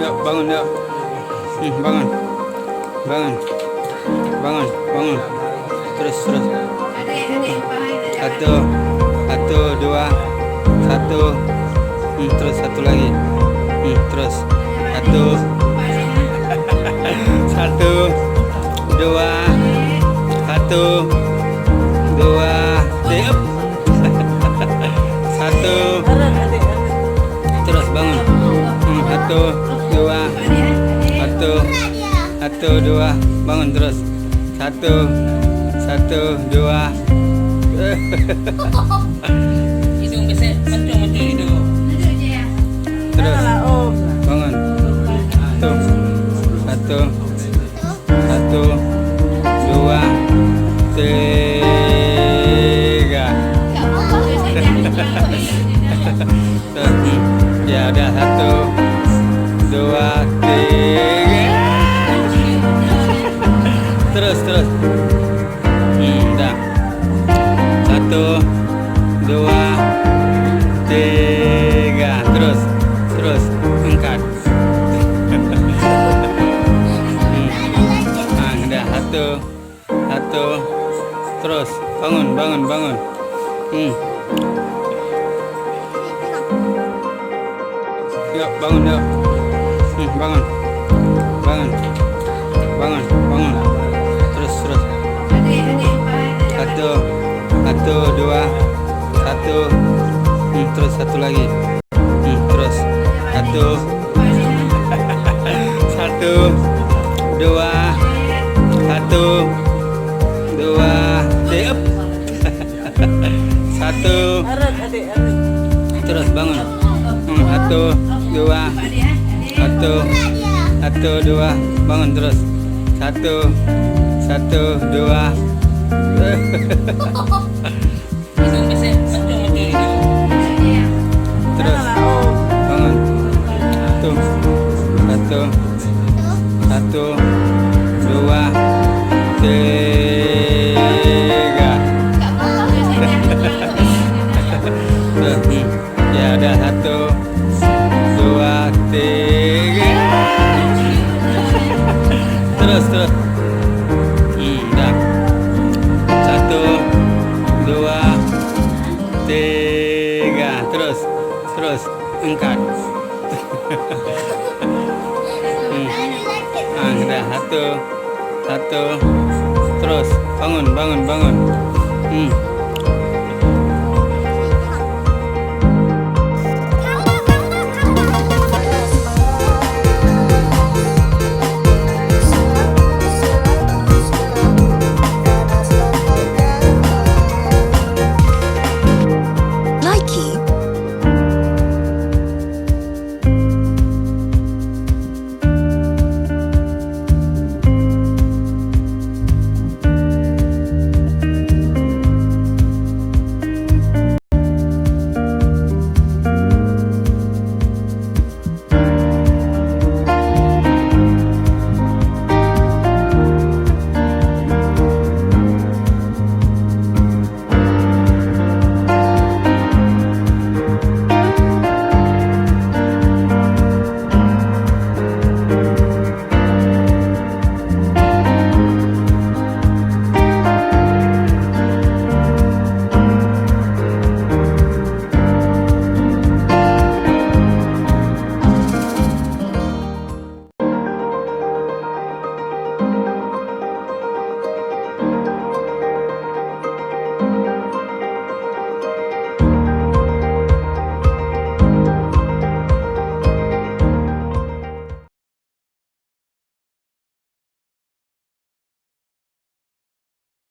Yuk, bangun yuk. Bangun. Bangun. Bangun, bangun. Terus. Satu, dua, satu. Terus satu lagi. Terus. Satu, dua, tiup. Satu. Terus bangun. Satu, dua, bangun terus. Satu, dua. Hidung bisa mencung hidung. Terus bangun. Satu, dua, tiga. Ya udah, satu, dua, tiga. Terus. Udah. Satu, dua, tiga. Terus. Angkat. Udah. Satu. Terus. Bangun. Yuk, bangun yuk. Bangun. Terus. Satu, dua, satu. Terus satu lagi. Terus. Satu, dua, tiup. Satu. Terus bangun. Satu, dua, bangun terus. Satu, dua. Hidung bisa mencung hidung. Terus bangun. Satu, dua, tiga. Ya udah, satu, dua, tiga. Terus. Udah. Satu, dua, tiga. Terus. Angkat. Udah. Satu. Terus. Bangun.